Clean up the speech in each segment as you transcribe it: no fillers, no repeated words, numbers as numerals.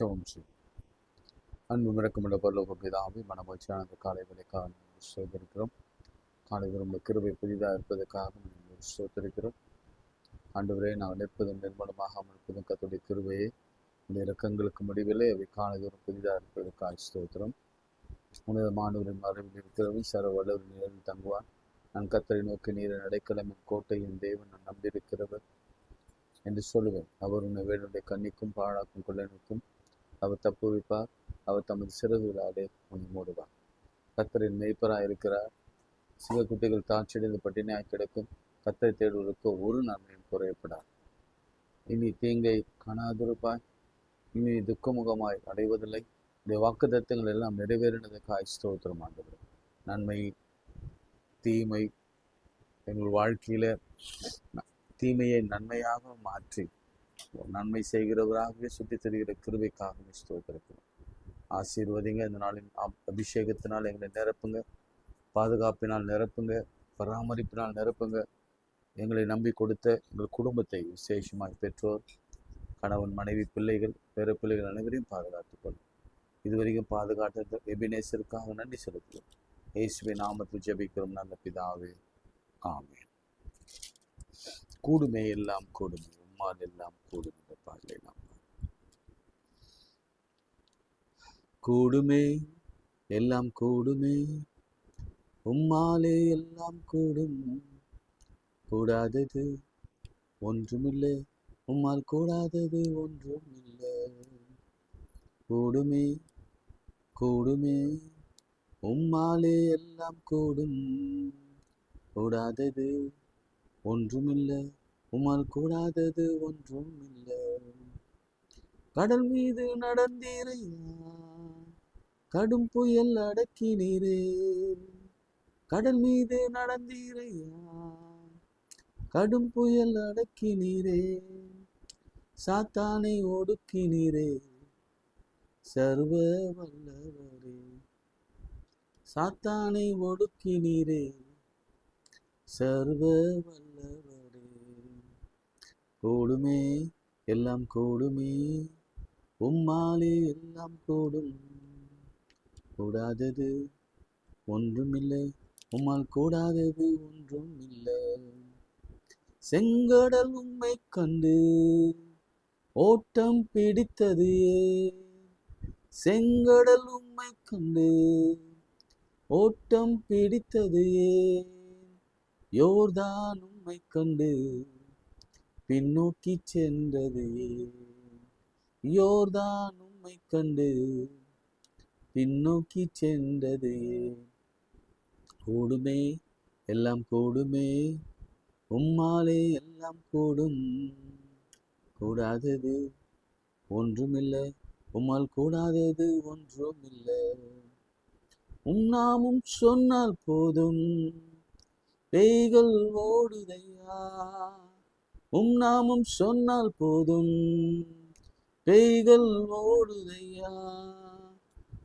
ஜெபம் செய்யும். அன்பு மிரக்கமுள்ள பரலோக பிதாவே, மனமகிழ்ச்சியான அந்த காலை வேளைக்காக நாங்கள் ஸ்தோத்திரிக்கிறோம். காலையில் உங்கள் கிருபை புதிதாக இருப்பதற்காக நாங்கள் ஸ்தோத்திரிக்கிறோம். ஆண்டவரே, நாங்கள் நிற்பதும் நிர்மலமாக இருப்பதும் கர்த்தருடைய கிருபையை உடைய இரக்கங்களுக்கு முடிவிலே அவை காலைதோறும் புதிதாக இருப்பதற்காக ஸ்தோத்திரம். உனது மாணவரின் மறைவில் இருக்கிறவை சர்வ வல்லவர் நிழலில் தங்குவார். நான் கர்த்தரை நோக்கி நீரின் அடைக்கலமும் கோட்டையின் தேவன் நான் நம்பியிருக்கிறவர் என்று சொல்லுவேன். அவர் உன்னை வேணுடைய கண்ணிக்கும் பாழாக்கும் கொள்ளனுக்கும் அவர் தப்புவிப்பார். அவர் தமது சிறகுகளாலே உன்னை மூடுவார். கர்த்தரின் மெய்ப்பராக இருக்கிறார். சில குட்டிகள் தாட்சியடைந்து பட்டினியாய் கிடக்கும். கர்த்தரை தேடுவதற்கு ஒரு நன்மையும் குறையப்படார். இனி தீங்கை காணாதிருப்பாய், இனி துக்கமுகமாய் அடைவதில்லை. இந்த வாக்கு தத்துவங்கள் எல்லாம் நிறைவேறினதுக்காய் ஸ்தோத்திரம் ஆண்டவரே. நன்மை தீமை எங்கள் வாழ்க்கையில தீமையை நன்மையாக மாற்றி நன்மை செய்கிறவராகவே சுற்றி தெரிகிற கிருபைக்காகவே ஸ்தோத்திரிக்கிறோம். ஆசீர்வதிங்க. இந்த நாளின் அபிஷேகத்தினால் எங்களை நிரப்புங்க, பாதுகாப்பினால் நிரப்புங்க, பராமரிப்பினால் நிரப்புங்க. எங்களை நம்பி கொடுத்த எங்கள் குடும்பத்தை விசேஷமாய் பெற்றோர், கணவன், மனைவி, பிள்ளைகள், பேர பிள்ளைகள் அனைவரையும் பாதுகாத்துக்கொள்ளும். இதுவரைக்கும் பாதுகாத்த எபினேசருக்காக நன்றி செலுத்துவோம். இயேசுவின் நாமத்தில் ஜெபிக்கிறோம் நல்ல பிதாவே, ஆமென். கூடுமே எல்லாம் கூடுமே, உம்மால் எல்லாம் கூடும் என்ற பாடலை நாம் கூடுமே எல்லாம் கூடுமே, உம்மாலே எல்லாம் கூடும், கூடாதது ஒன்றுமில்லை, உம்மால் கூடாதது ஒன்றுமில்லை. கூடுமே கூடுமே, உம்மாலே எல்லாம் கூடும், கூடாதது ஒன்றுமில்லை, உம்மால் கூடாதது ஒன்றுமில்லை. கடல் மீது நடந்தீரையா, கடும் புயல் அடக்கினீரே. கடல் மீது நடந்தீரையா, கடும் புயல் அடக்கினீரே. சாத்தானை ஒடுக்கினீரே, சர்வ வல்லவரே. சாத்தானை ஒடுக்கினீரே, சர்வ வல்லவரே. கூடுமே எல்லாம் கூடுமே, உம்மாலே எல்லாம் கூடும், கூடாதது ஒன்றுமில்லை, உம்மால் கூடாதது ஒன்றுமில்லை. செங்கடல் உம்மை கண்டு ஓட்டம் பிடித்தது, செங்கடல் உம்மை கண்டு ஓட்டம் பிடித்தது. யோர்தான் உம்மை கண்டு பின்னோக்கி சென்றது, யோர்தான் உம்மை கண்டு பின்னோக்கி சென்றது. கூடுமே எல்லாம் கூடுமே, உம்மாலே எல்லாம் கூடும், கூடாதது ஒன்றுமில்லை, உம்மால் கூடாதது ஒன்றுமில்லை. உன்னாமும் சொன்னால் போதும், பேய்கள் ஓடுதையா. உன்னாமும் சொன்னால் போதும், பேய்கள் ஓடுதையா.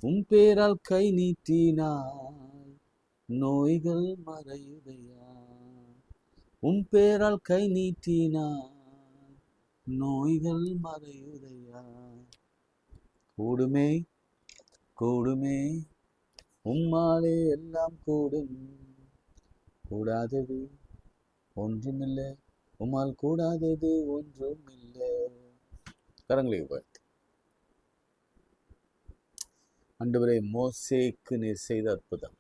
உன் பேரால் கை நீட்டினாய், நோய்கள் மறையுதையா. உன் பேரால் கை நீட்டினாய், நோய்கள் மறையுதையா. கூடுமே கூடுமே, உம்மாலே எல்லாம் கூடும், கூடாதது ஒன்றுமில்லை, உம்மால் கூடாதது ஒன்றுமில்லை. கரங்களை உயர்த்தி ஆண்டவரே, மோசேக்கு நீர் செய்த அற்புதம்,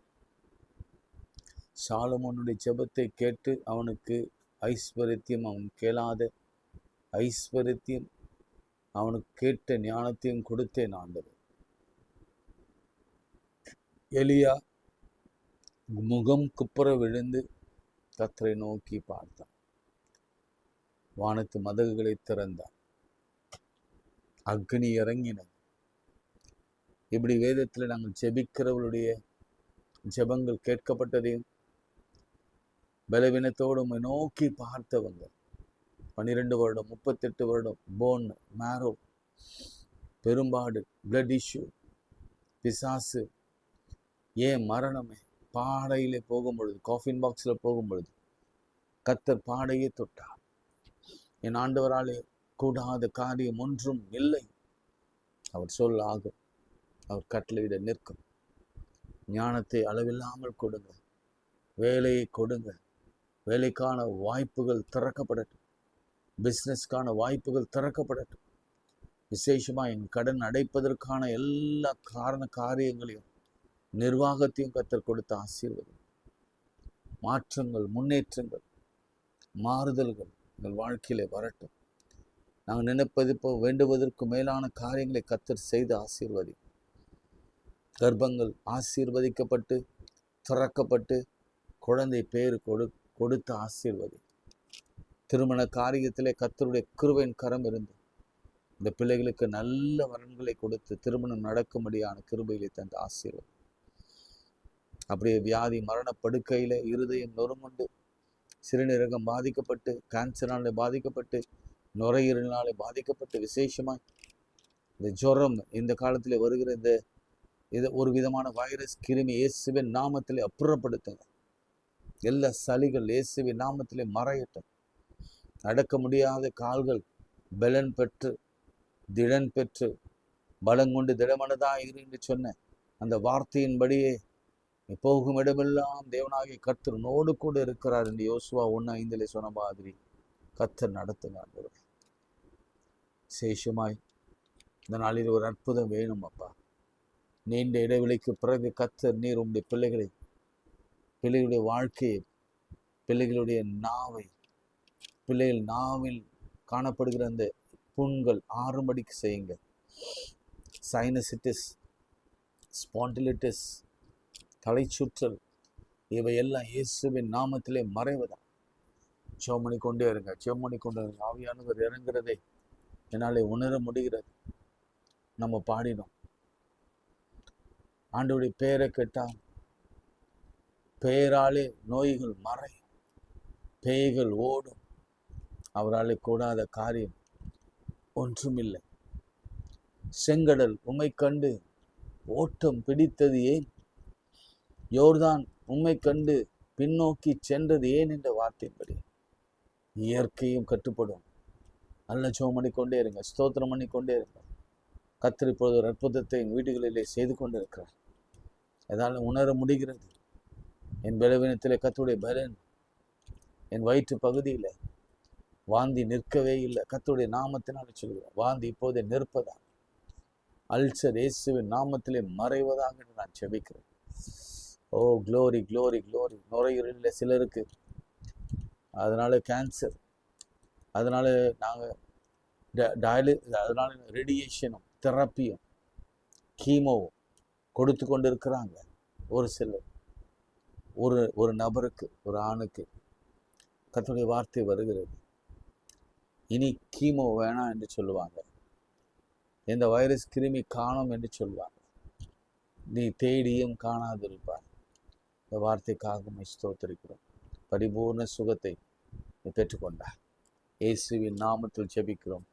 சாலமோனுடைய ஜெபத்தை கேட்டு அவனுக்கு ஐஸ்வர்யத்தையும், அவன் கேளாத ஐஸ்வர்யத்தையும், அவனுக்கு கேட்ட ஞானத்தையும் கொடுத்தேன் ஆண்டவர். எலியா முகம் குப்புற விழுந்து கர்த்தரை நோக்கி பார்த்தான். வானத்து மதகுகளை திறந்தான், அக்னி இறங்கினது. இப்படி வேதத்தில் நாங்கள் ஜெபிக்கிறவர்களுடைய ஜெபங்கள் கேட்கப்பட்டதையும், பலவீனத்தோடு நோக்கி பார்த்தவங்க 12 வருடம் 38 வருடம் போன் மேரோ பெரும்பாடு, பிளட் இஷ்யூ, பிசாசு, ஏன் மரணமே, பாடையிலே போகும் பொழுது, காஃபின் பாக்ஸில் போகும் பொழுது கர்த்தர் பாடையே தொட்டார். என் ஆண்டவராலே கூடாத காரியம் ஒன்றும் இல்லை. அவர் சொல் ஆகும். அவர் கட்டளையிட நிற்கும். ஞானத்தை அளவில்லாமல் கொடுங்க. வேலையை கொடுங்க. வேலைக்கான வாய்ப்புகள் திறக்கப்படட்டும். பிஸ்னஸ்க்கான வாய்ப்புகள் திறக்கப்படட்டும். விசேஷமாக என் கடன் அடைப்பதற்கான எல்லா காரியங்களையும் நிர்வாகத்தையும் கர்த்தர் கொடுத்த ஆசீர்வாதம். மாற்றங்கள், முன்னேற்றங்கள், மாறுதல்கள் எங்கள் வாழ்க்கையிலே வரட்டும். நாங்கள் நினைப்பது வேண்டுவதற்கு மேலான காரியங்களை கர்த்தர் செய்து ஆசீர்வதி. கர்ப்பங்கள் ஆசீர்வதிக்கப்பட்டு திறக்கப்பட்டு குழந்தை பேர் கொடுத்த ஆசீர்வதி. திருமண காரியத்திலே கர்த்தருடைய கிருபையின் கரம் இருந்து இந்த பிள்ளைகளுக்கு நல்ல வரன்களை கொடுத்து திருமணம் நடக்கும்படியான கிருபையிலே தந்த ஆசீர்வாதம். அப்படியே வியாதி மரணப்படுக்கையில இருதயம் நொறுங்குண்டு, சிறுநீரகம் பாதிக்கப்பட்டு, கேன்சராலே பாதிக்கப்பட்டு, நுரையீரலினாலே பாதிக்கப்பட்டு, விசேஷமாய் இந்த ஜுரம் இந்த காலத்தில் வருகிற இது ஒரு விதமான வைரஸ் கிருமி இயேசுவின் நாமத்திலே அப்புறப்படுத்துங்க. எல்லா சளிகள் இயேசுவின் நாமத்திலே மறையட்டும். நடக்க முடியாத கால்கள் பலன் பெற்று திடன் பெற்று பலங்கொண்டு திடமனதா இரு என்று சொன்ன அந்த வார்த்தையின்படியே போகும் இடமெல்லாம் தேவனாகிய கர்த்தர் நோடு கூட இருக்கிறார் என்று யோசுவா 1:5 சொன்ன மாதிரி கர்த்தர் நடத்துங்க. விசேஷமாய் இந்த நாளில் ஒரு அற்புதம் வேணும் அப்பா. நீண்ட இடைவெளிக்கு பிறகு கர்த்தர் நீர் உங்களுடைய பிள்ளைகளுடைய வாழ்க்கையை, பிள்ளைகளுடைய பிள்ளைகள் நாவில் காணப்படுகிற அந்த புண்கள் ஆறும்படிக்கு செய்யுங்க. சைனசிட்டிஸ், ஸ்பாண்டிலிட்டிஸ், தலைச்சுற்றல் இவையெல்லாம் இயேசுவின் நாமத்திலே மறைவதா. ஜெபம் பண்ணி கொண்டே இருங்க. ஆவியானவர் இறங்குறதை என்னாலே உணர முடிகிறது. நம்ம பாடினோம், ஆண்டவருடைய பெயரை கேட்டால் பெயராலே நோய்கள் மறையும், பேய்கள் ஓடும், அவராலே கூடாத காரியம் ஒன்றுமில்லை. செங்கடல் உம்மை கண்டு ஓட்டம் பிடித்தது ஏன்? யோர்தான் உம்மை கண்டு பின்னோக்கி சென்றது ஏன் என்ற வார்த்தையின்படி இயற்கையும் கட்டுப்படும். நல்ல ஜெபம் பண்ணிக்கொண்டே இருங்க, ஸ்தோத்திரம் பண்ணிக்கொண்டே இருங்க. கர்த்தர் இப்பொழுது ஒரு அற்புதத்தை என் வீடுகளிலே செய்து கொண்டிருக்கிறார். எதால உணர முடிகிறது. என் பலவீனத்திலே கர்த்தருடைய பலன். என் வயிற்று பகுதியில் வாந்தி நிற்கவே இல்லை. கர்த்தருடைய நாமத்தினால சொல்கிறேன், வாந்தி இப்போதே நிற்பதா. அல்சர் இயேசுவின் நாமத்திலே மறைவதாக என்று நான் செபிக்கிறேன். ஓ க்ளோரி க்ளோரி க்ளோரி. நுரையீரலில் சிலருக்கு அதனால கேன்சர், அதனால நாங்கள் அதனால ரேடியேஷனும் தெரப்பியும் கீமோவும் கொடுத்து கொண்டு இருக்கிறாங்க. ஒரு சிலர் ஒரு நபருக்கு, ஒரு ஆணுக்கு கர்த்தருடைய வார்த்தை வருகிறது, இனி கீமோ வேணாம் என்று சொல்லுவாங்க. இந்த வைரஸ் கிருமி காணும் என்று சொல்லுவாங்க. நீ தேடியும் காணாதிருப்பார். இந்த வார்த்தைக்காக ஸ்தோத்திரிக்கிறோம். பரிபூர்ண சுகத்தை பெற்றுக்கொண்டார். இயேசுவின் நாமத்தில் ஜெபிக்கிறோம்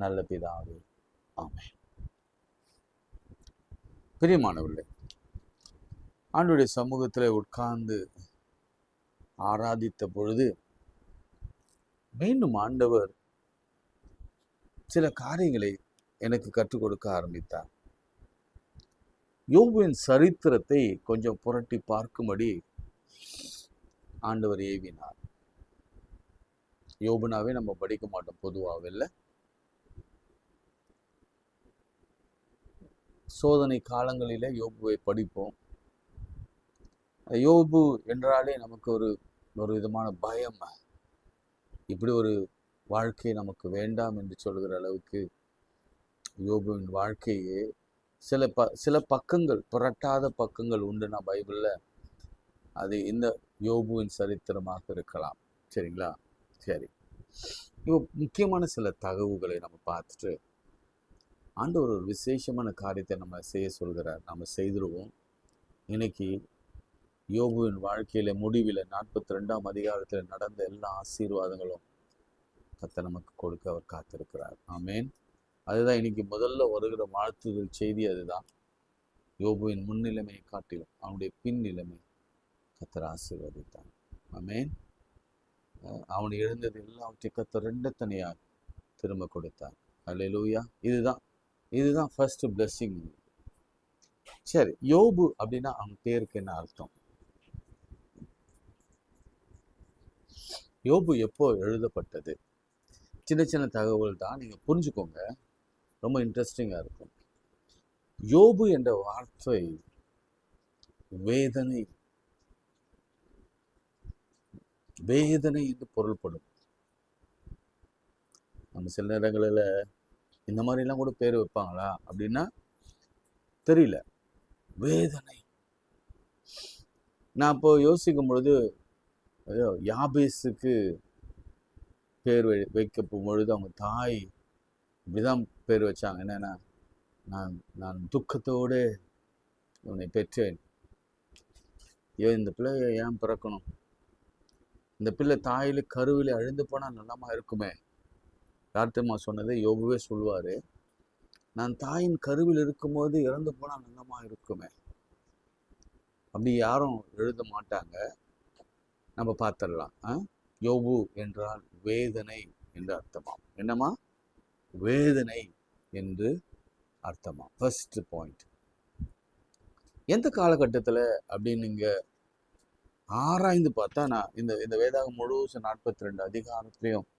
நல்ல பிதாவே, ஆமென். பிரியமானவர்களே, ஆண்டவருடைய சமூகத்தில் உட்கார்ந்து ஆராதித்த பொழுது மீண்டும் ஆண்டவர் சில காரியங்களை எனக்கு கற்றுக் கொடுக்க ஆரம்பித்தார். யோபுவின் சரித்திரத்தை கொஞ்சம் புரட்டி பார்க்கும்படி ஆண்டவர் ஏவினார். யோபுனாவே நம்ம படிக்க மாட்டோம் பொதுவாக, இல்லை? சோதனை காலங்களிலே யோபுவை படிப்போம். யோபு என்றாலே நமக்கு ஒரு விதமான பயம். இப்படி ஒரு வாழ்க்கை நமக்கு வேண்டாம் என்று சொல்கிற அளவுக்கு யோபுவின் வாழ்க்கையே சில பக்கங்கள், புரட்டாத பக்கங்கள் உண்டுனா பைபிளில், அது இந்த யோபுவின் சரித்திரமாக இருக்கலாம். சரிங்களா? சரி, இப்போ முக்கியமான சில தகவல்களை நம்ம பார்த்துட்டு ஆண்டவர் ஒரு விசேஷமான காரியத்தை நம்ம செய்ய சொல்கிறார். நம்ம செய்திருவோம். இன்னைக்கு யோபுவின் வாழ்க்கையில முடிவில் 42ஆம் அதிகாரத்தில் நடந்த எல்லா ஆசீர்வாதங்களும் கர்த்தர் நமக்கு கொடுக்க அவர் காத்திருக்கிறார். ஆமேன். அதுதான் இன்னைக்கு முதல்ல வருகிற வாழ்த்துதல் செய்தி. அதுதான் யோபுவின் முன்னிலைமையை காட்டிலும் அவனுடைய பின் நிலைமை கர்த்தர் ஆசீர்வதித்தான். ஆமேன். அவன் இழந்தது எல்லாவற்றையும் கர்த்தர் 2 தனியாக திரும்ப கொடுத்தார். அல்லேலூயா. இதுதான் இதுதான் ஃபர்ஸ்ட் பிளெஸ்ஸிங். சரி, யோபு அப்படின்னா அவன் பேருக்கு என்ன அர்த்தம்? யோபு எப்போ எழுதப்பட்டது? சின்ன சின்ன தகவல் தான், நீங்க புரிஞ்சுக்கோங்க, ரொம்ப இன்ட்ரெஸ்டிங்கா இருக்கும். யோபு என்ற வார்த்தை வேதனை, வேதனை என்று பொருள்படும். நம்ம சில நேரங்களில் இந்த மாதிரிலாம் கூட பேர் வைப்பாங்களா அப்படின்னா தெரியல. வேதனை. நான் இப்போ யோசிக்கும் பொழுது யாபேஸுக்கு பேர் வைக்க பொழுது அவங்க தாய் இப்படிதான் பேர் வச்சாங்க. என்னன்னா, நான் நான் துக்கத்தோடு உன்னை பெற்றேன். இந்த பிள்ளைய ஏன் பிறக்கணும்? இந்த பிள்ளை தாயில கருவில அழிந்து போனா நலமா இருக்குமே. யார்த்தமா சொன்னது? யோபுவே சொல்லுவாரு, நான் தாயின் கருவில் இருக்கும்போது இறந்து போனா நல்லமா இருக்குமே. அப்படி யாரும் எழுத மாட்டாங்க. நம்ம பார்த்துடலாம். யோபு என்றால் வேதனை என்று அர்த்தமாம். என்னமா? வேதனை என்று அர்த்தமா. First point. எந்த காலகட்டத்தில் அப்படின்னு நீங்க ஆராய்ந்து பார்த்தா, நான் இந்த வேதாகம் முழுசும் 42 அதிகாரத்திலையும்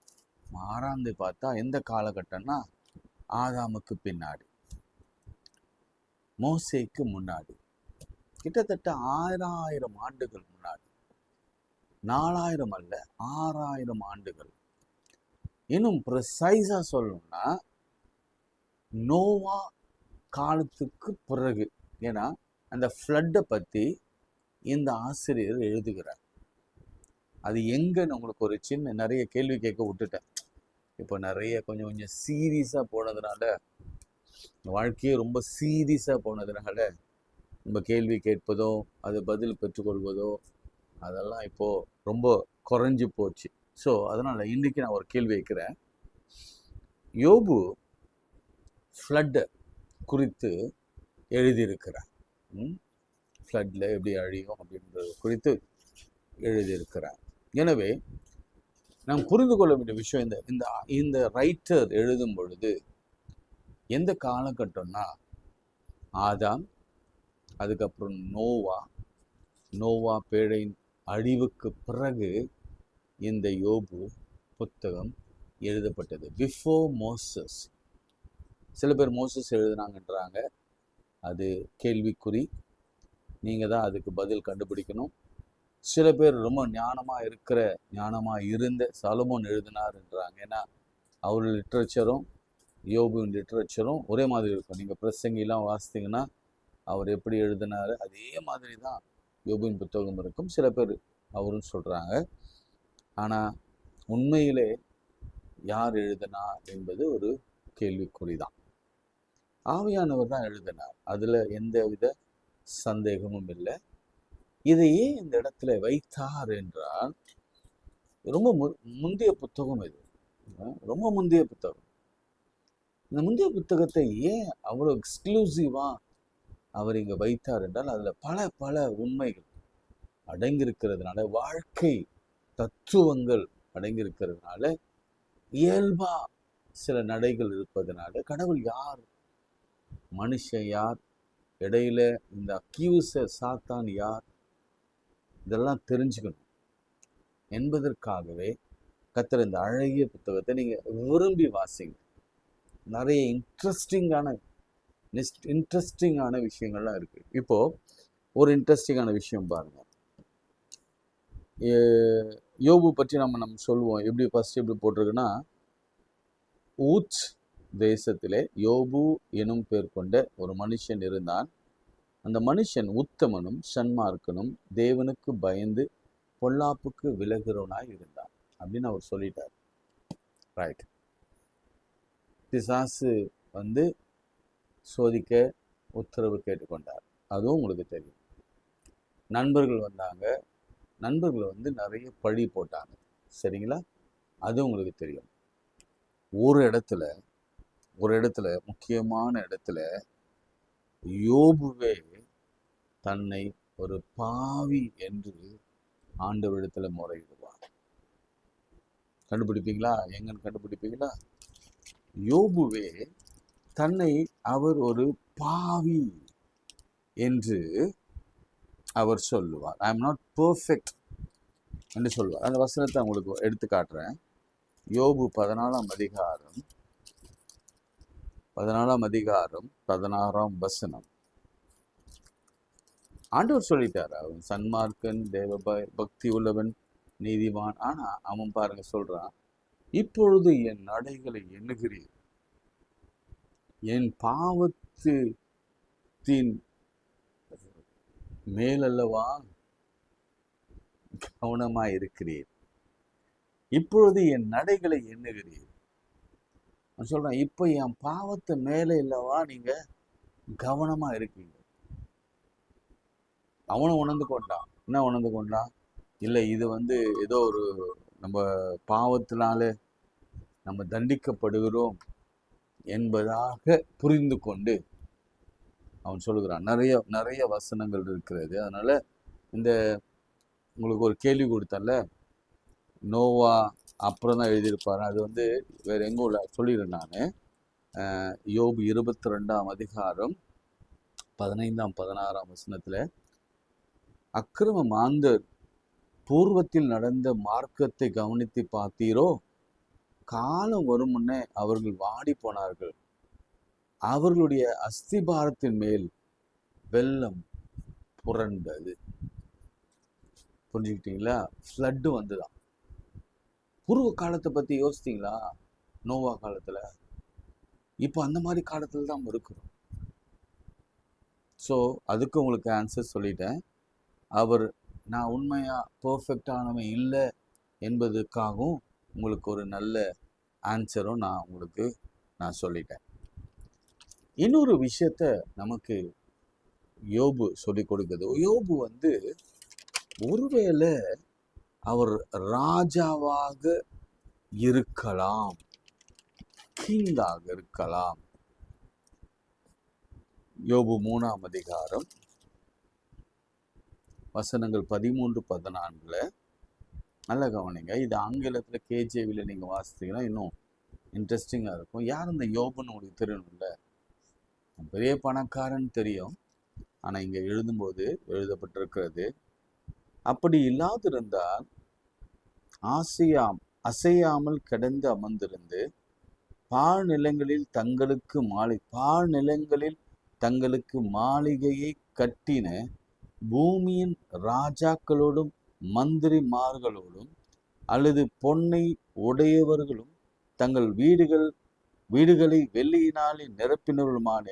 ஆராய்ந்து பார்த்தா எந்த காலகட்டம்னா ஆதாமுக்கு பின்னாடி, மோசேக்கு முன்னாடி, கிட்டத்தட்ட 6000 ஆண்டுகள் முன்னாடி. 4000 அல்ல, 6000 ஆண்டுகள். இன்னும் ப்ரிசைஸா சொல்லணும்னா நோவா காலத்துக்கு பிறகு. ஏன்னா அந்த ஃப்ளட்டை பற்றி இந்த ஆசிரியர் எழுதுகிறார். அது எங்கன்னு உங்களுக்கு ஒரு சின்ன நிறைய கேள்வி கேட்க விட்டுட்டேன். இப்போ நிறைய கொஞ்சம் கொஞ்சம் சீரியஸாக போனதுனால, வாழ்க்கையே ரொம்ப சீரியஸாக போனதுனால நம்ம கேள்வி கேட்பதோ அது பதில் பெற்றுக்கொள்வதோ அதெல்லாம் இப்போது ரொம்ப குறைஞ்சி போச்சு. ஸோ அதனால் இன்றைக்கி நான் ஒரு கேள்வி வைக்கிறேன். யோபு ஃப்ளட்டை குறித்து எழுதியிருக்கிறார். ஃப்ளட்டில் எப்படி அழியும் அப்படின்றது குறித்து எழுதியிருக்கிறார். எனவே நாம் புரிந்து கொள்ள வேண்டிய விஷயம், இந்த இந்த ரைட்டர் எழுதும் பொழுது எந்த காலகட்டம்னா ஆதாம், அதுக்கப்புறம் நோவா பேழையின் அழிவுக்கு பிறகு இந்த யோபு புத்தகம் எழுதப்பட்டது. Before Moses. சில பேர் மோசஸ் எழுதுனாங்கன்றாங்க. அது கேள்விக்குறி. நீங்கள் தான் அதுக்கு பதில் கண்டுபிடிக்கணும். சில பேர் ரொம்ப ஞானமாக இருந்த சாலமோன் எழுதினார்ன்றாங்க. ஏன்னா அவர் லிட்ரேச்சரும் யோபுவின் லிட்ரேச்சரும் ஒரே மாதிரி இருக்கும். நீங்கள் பிரசங்கிலாம் வாசித்தீங்கன்னா அவர் எப்படி எழுதினார் அதே மாதிரி தான் யோபுவின் புத்தகம் இருக்கும். சில பேர் அவரும் சொல்கிறாங்க. ஆனால் உண்மையிலே யார் எழுதினார் என்பது ஒரு கேள்விக்குறி தான். ஆவியானவர் தான் எழுதினார், அதில் எந்த வித சந்தேகமும் இல்லை. இதையே இந்த இடத்துல வைத்தார் என்றால் ரொம்ப முந்தைய புத்தகம். இது ரொம்ப முந்தைய புத்தகம். இந்த முந்தைய புத்தகத்தை ஏன் அவ்வளோ எக்ஸ்க்ளூசிவா அவர் இங்கே வைத்தார் என்றால் அதில் பல பல உண்மைகள் அடங்கியிருக்கிறதுனால, வாழ்க்கை தத்துவங்கள் அடங்கியிருக்கிறதுனால, இயல்பா சில நடைகள் இருப்பதனால, கடவுள் யார், மனுஷன் யார், இடையில இந்த அக்யூசர் சாத்தான் யார், இதெல்லாம் தெரிஞ்சுக்கணும் என்பதற்காகவே கர்த்தர் இந்த அழகிய புத்தகத்தை நீங்க விரும்பி வாசிங்க. நிறைய இன்ட்ரெஸ்டிங்கான விஷயங்கள்லாம் இருக்கு. இப்போ ஒரு இன்ட்ரெஸ்டிங்கான விஷயம் பாருங்க. யோபு பற்றி நம்ம சொல்லுவோம். எப்படி ஃபர்ஸ்ட் எப்படி போட்டிருக்குன்னா, ஊச் தேசத்திலே யோபு எனும் பேர் கொண்ட ஒரு மனுஷன் இருந்தான். அந்த மனுஷன் உத்தமனும் சன்மார்க்கனும் தேவனுக்கு பயந்து பொல்லாப்புக்கு விலகுறவனாய் இருந்தான் அப்படின்னு அவர் சொல்லிட்டார். ரைட். பிசாசு வந்து சோதிக்க உத்தரவு கேட்டுக்கொண்டார், அதுவும் உங்களுக்கு தெரியும். நண்பர்கள் வந்தாங்க, நண்பர்கள் வந்து நிறைய பழி போட்டாங்க, சரிங்களா, அதுவும் உங்களுக்கு தெரியும். ஒரு இடத்துல முக்கியமான இடத்துல யோபுவே தன்னை ஒரு பாவி என்று ஆண்டவரிடத்துல முறையிடுவார். கண்டுபிடிப்பீங்களா? எங்கன்னு கண்டுபிடிப்பீங்களா? யோபுவே தன்னை அவர் ஒரு பாவி என்று அவர் சொல்லுவார். ஐ எம் நாட் பெர்ஃபெக்ட் என்று சொல்லுவார். அந்த வசனத்தை உங்களுக்கு எடுத்து காட்டுறேன். யோபு 14ஆம் அதிகாரம் 16ஆம் வசனம். ஆண்டவர் சொல்லிட்டார், அவன் சன்மார்க்கன், தேவ பக்தி உள்ளவன், நீதிவான். ஆனா அவன் பாருங்க சொல்றான், இப்பொழுது என் நடைகளை எண்ணுகிறீர், என் பாவத்தின் மேலல்லவா கவனமாய் இருக்கிறீர். இப்பொழுது என் நடைகளை எண்ணுகிறீர். நான் சொல்றேன், இப்ப என் பாவத்தை மேல இல்லவா நீங்க கவனமா இருக்கீங்க. அவனும் உணர்ந்து கொண்டான். என்ன உணர்ந்து கொண்டான்? இல்லை, இது ஏதோ ஒரு நம்ம பாவத்தினால நம்ம தண்டிக்கப்படுகிறோம் என்பதாக புரிந்து கொண்டு அவன் சொல்லுகிறான். நிறைய நிறைய வசனங்கள் இருக்கிறது. அதனால இந்த உங்களுக்கு ஒரு கேள்வி கொடுத்தல, நோவா அப்புறம் தான் எழுதியிருப்பாரு. அது வேற எங்கோ சொல்லிடுறேன் நான். யோபு 22ஆம் அதிகாரம் 15ஆம் 16ஆம் வசனத்துல, அக்கிரம மாந்தர் பூர்வத்தில் நடந்த மார்க்கத்தை கவனித்து பார்த்தீரோ, காலம் வரும் முன்னே அவர்கள் வாடி போனார்கள், அவர்களுடைய அஸ்திபாரத்தின் மேல் வெள்ளம் புரண்டது. புரிஞ்சுக்கிட்டீங்களா? ஃப்ளட்டு வந்துதான். பூர்வ காலத்தை பத்தி யோசித்தீங்களா? நோவா காலத்துல. இப்போ அந்த மாதிரி காலத்துல தான் இருக்கிறோம். ஸோ அதுக்கு உங்களுக்கு ஆன்சர் சொல்லிட்டேன். அவர் நான் உண்மையா பெர்ஃபெக்டானவன் இல்லை என்பதுக்காகவும் உங்களுக்கு ஒரு நல்ல ஆன்சரும் நான் சொல்லிட்டேன். இன்னொரு விஷயத்த நமக்கு யோபு சொல்லி கொடுக்குது. யோபு ஒருவேளை அவர் ராஜாவாக இருக்கலாம், கிங்காக இருக்கலாம். யோபு 3ஆம் அதிகாரம் வசனங்கள் 13-14 நல்ல கவனிங்க. இது ஆங்கிலத்துல கேஜேவில நீங்க வாசித்தீங்கன்னா இன்னும் இன்ட்ரெஸ்டிங்கா இருக்கும். யார் இந்த யோபுன்னு உங்களுக்கு தெரியணும்ல? பெரிய பணக்காரன் தெரியும், ஆனா இங்க எழுதும்போது எழுதப்பட்டிருக்கிறது, அப்படி இல்லாதிருந்தால் அசையாமல் கிடந்து அமர்ந்திருந்து பாழ்நிலங்களில் தங்களுக்கு மாளிகையை கட்டின பூமியின் ராஜாக்களோடும் மந்திரிமார்களோடும் அல்லது பொன்னை உடையவர்களும் தங்கள் வீடுகளை வெள்ளியினாலே நிரப்பினவர்களுமான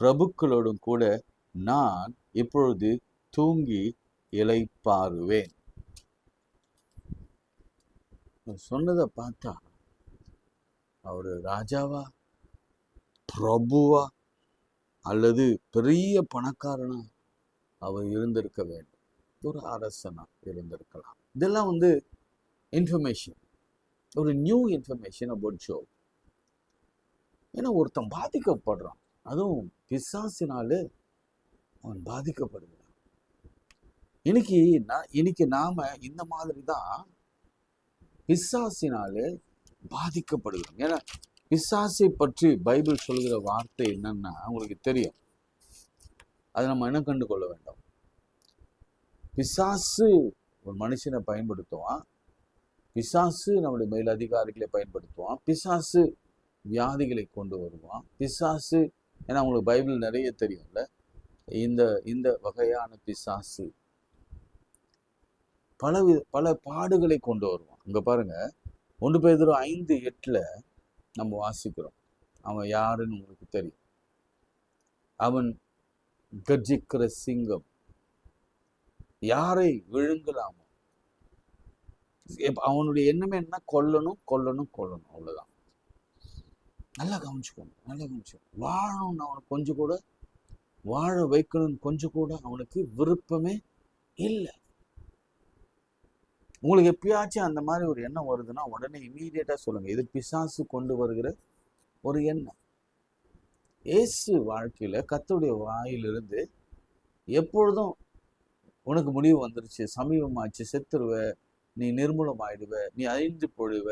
பிரபுக்களோடும் கூட நான் இப்பொழுது தூங்கி இளைப்பாறுவேன். சொன்னதை பார்த்தா அவரு ராஜாவா, பிரபுவா, அல்லது பெரிய பணக்காரனா அவர் இருந்திருக்க வேண்டும். ஒரு அரசனா இருந்திருக்கலாம். இதெல்லாம் இன்ஃபர்மேஷன், ஒரு நியூ இன்ஃபர்மேஷன் அபவுட் ஜோப். ஏன்னா ஒருத்தன் பாதிக்கப்படுறான், அதுவும் பிசாசினாலே அவன் பாதிக்கப்படுகிறான். இன்னைக்கு நாம இந்த மாதிரி தான் பிசாசினாலே பாதிக்கப்படுகிறோம். ஏன்னா பிசாசை பற்றி பைபிள் சொல்கிற வார்த்தை என்னன்னா உங்களுக்கு தெரியும். அதை நம்ம என்ன கண்டு கொள்ள வேண்டும். பிசாசு ஒரு மனுஷனை பயன்படுத்துவான், பிசாசு நம்முடைய மேலதிகாரிகளை பயன்படுத்துவான், பிசாசு வியாதிகளை கொண்டு வருவான், பிசாசு, ஏன்னா உங்களுக்கு பைபிள் நிறைய தெரியும்ல, இந்த வகையான பிசாசு பல பாடுகளை கொண்டு வருவான். இங்க பாருங்க, 1 பேதுரு 5:8 நம்ம வாசிக்கிறோம். அவன் யாருன்னு உங்களுக்கு தெரியும். அவன் கர்ஜிக்கிற சிங்கம், யாரை விழுங்கலாமோ. அவனுடைய எண்ணமே என்ன? கொல்லணும் கொல்லணும் கொல்லணும், அவ்வளவுதான். நல்லா கவனிச்சுக்கணும். வாழணும்னு அவனுக்கு கொஞ்சம் கூட, வாழ வைக்கணும்னு கொஞ்சம் கூட அவனுக்கு விருப்பமே இல்லை. உங்களுக்கு எப்பயாச்சும் அந்த மாதிரி ஒரு எண்ணம் வருதுன்னா உடனே இமீடியட்டா சொல்லுங்க, இது பிசாசு கொண்டு வருகிற ஒரு எண்ணம். இயேசு வாழ்க்கையில கர்த்தருடைய வாயிலிருந்து எப்பொழுதும் உனக்கு முடிவு வந்துருச்சு, சமீபமாச்சு, செத்துருவ, நீ நிர்மூலமாயிடுவ, நீ அழிந்து போயிடுவ,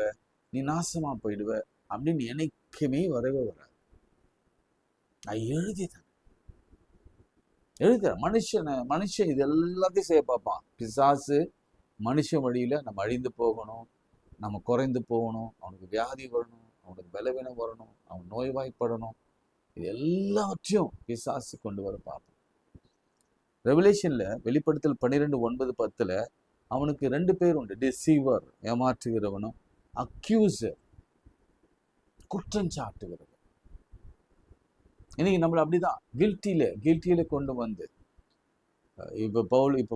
நீ நாசமா போயிடுவ அப்படின்னு என்னைக்குமே வரவே வராது. நான் எழுதுறேன். மனுஷன் இது எல்லாத்தையும் செய்ய பார்ப்பான். பிசாசு மனுஷன் வழியில நம்ம அழிந்து போகணும், நம்ம குறைந்து போகணும், அவனுக்கு வியாதி வரணும், அவனுக்கு பலவீனம் வரணும், அவன் நோய்வாய்ப்படணும். இது எல்லாவற்றையும் பிசாசு கொண்டு வர பார்ப்பான். ரெவலேஷன்ல வெளிப்படுத்தல் 12:9-10 அவனுக்கு 2 பேர் உண்டு. டிசீவர், ஏமாற்றுகிறவனும், அக்யூசர், குற்றம் சாட்டுகிறவன். இன்னைக்கு நம்மள அப்படிதான் கில்ட்டியில கொண்டு வந்து இப்போ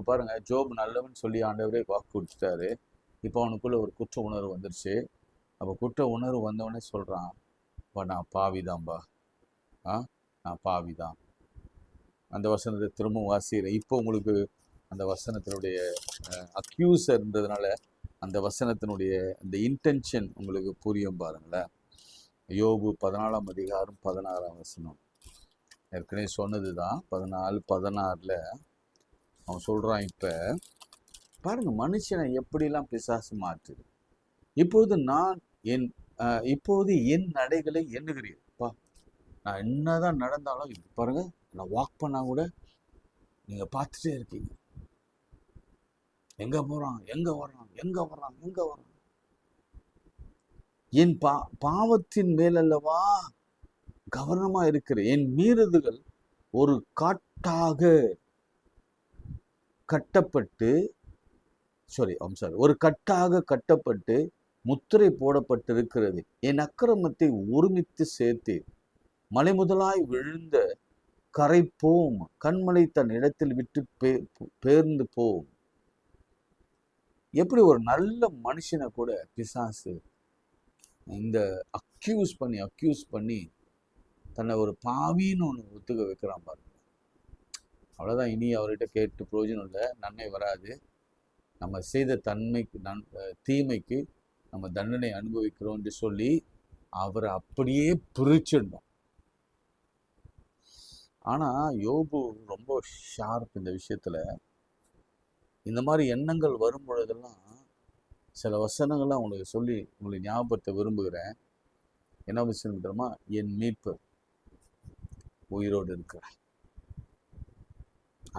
பாருங்க, ஜோப் நல்லவன் சொல்லி ஆண்டவரே வாக்கு கொடுத்துட்டாரு. இப்போ அவனுக்குள்ள ஒரு குற்ற உணர்வு வந்துருச்சு. அப்போ குற்ற உணர்வு வந்தவொடனே சொல்றான், நான் பாவிதான்பா, நான் பாவிதான். அந்த வசனத்தை திரும்பவும் வாசிக்கிறேன். இப்போ உங்களுக்கு அந்த வசனத்தினுடைய அக்யூசர்ன்றதுனால அந்த வசனத்தினுடைய அந்த இன்டென்ஷன் உங்களுக்கு புரியும் பாருங்களேன். யோபு 14:16 ஏற்கனவே சொன்னது தான். 14:16 அவன் சொல்றான், இப்ப பாருங்க மனுஷனை எப்படிலாம் பிசாசு மாற்றுது. இப்பொழுது என் நடைகளை எண்ணுகிறீர்ப்பா. நான் என்னதான் நடந்தாலும் இப்ப பாருங்க, நான் வாக் பண்ணா கூட நீங்க பார்த்துட்டே இருக்கீங்க. எங்க போறான், எங்க வர்றான். என் பாவத்தின் மேலல்லவா கவனமா இருக்கிற என் மீறுதுகள் ஒரு காட்டாக கட்டப்பட்டு ஒரு கட்டாக கட்டப்பட்டு முத்திரை போடப்பட்டிருக்கிறது. என் அக்கிரமத்தை ஒருமித்து சேர்த்து மலை முதலாய் விழுந்த கரை போம், கண்மலை தன் இடத்தில் விட்டு பேர்ந்து போம். எப்படி ஒரு நல்ல மனுஷனை கூட பிசாசு இந்த அக்யூஸ் பண்ணி தன்னை ஒரு பாவின்னு ஒன்று ஒத்துக்க வைக்கிறான் பாருங்க. அவ்வளோதான். இனி அவர்கிட்ட கேட்டு பிரயோஜனம் இல்லை, நன்மை வராது. நம்ம செய்த தீமைக்கு நம்ம தண்டனை அனுபவிக்கிறோம்னு சொல்லி அவரை அப்படியே பிரிச்சிடணும். ஆனால் யோபு ரொம்ப ஷார்ப் இந்த விஷயத்துல. இந்த மாதிரி எண்ணங்கள் வரும் பொழுதெல்லாம் சில வசனங்கள்லாம் உங்களை ஞாபகத்தை விரும்புகிறேன். என்ன விஷயம் தெரியுமா? என் மீட்பர் உயிரோடு இருக்கிறார்.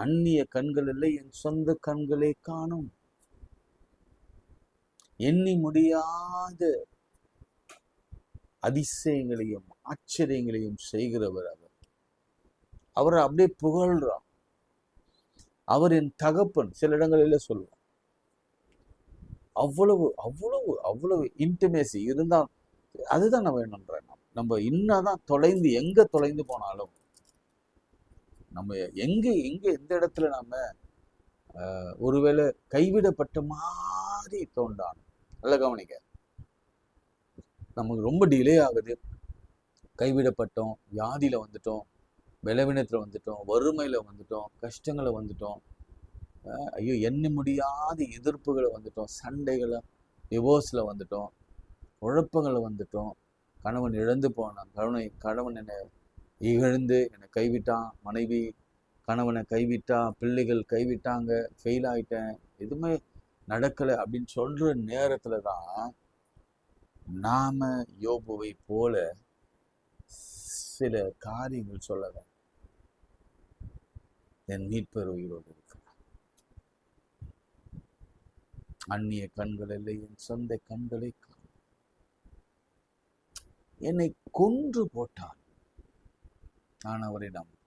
அந்நிய கண்கள் இல்லை, என் சொந்த கண்களே காணும். எண்ணி முடியாத அதிசயங்களையும் ஆச்சரியங்களையும் செய்கிறவர் அவரை அப்படியே புகழ்றான். அவர் என் தகப்பன். சில இடங்களில் சொல்லுவான். அவ்வளவு இன்டிமேசி இருந்தால் அதுதான் நம்ம வேணும்ன்ற. நம்ம இன்னதான் எங்க தொலைந்து போனாலும், நம்ம எந்த இடத்துல நாம ஒருவேளை கைவிடப்பட்ட மாதிரி தோண்டான். நல்ல கவனிக்க, நமக்கு ரொம்ப டிலே ஆகுது, கைவிடப்பட்டோம், வியாதியில வந்துட்டோம், பலவீனத்துல வந்துட்டோம், வறுமையில வந்துட்டோம், கஷ்டங்களை வந்துட்டோம், ஐயோ எண்ண முடியாத எதிர்ப்புகளை வந்துட்டோம், சண்டைகளை, டிவோர்ஸ்ல வந்துட்டோம், குழப்பங்களை வந்துட்டோம், கணவன் இழந்து போனான், கணவன் என்னை இகழ்ந்து என்னை கைவிட்டான், மனைவி கணவனை கைவிட்டா, பிள்ளைகள் கைவிட்டாங்க, ஃபெயில் ஆயிட்டேன், எதுவுமே நடக்கலை அப்படின்னு சொல்ற நேரத்துல தான் நாம யோபுவை போல சில காரியங்கள் சொல்லலாம். என் மீட்பர் உயிரோடு இருக்கிறார். அந்நிய கண்கள் இல்லை, என் சொந்த கண்களை காணும். என்னை கொன்று போட்டார், நான் அவரை நம்புகிறேன்.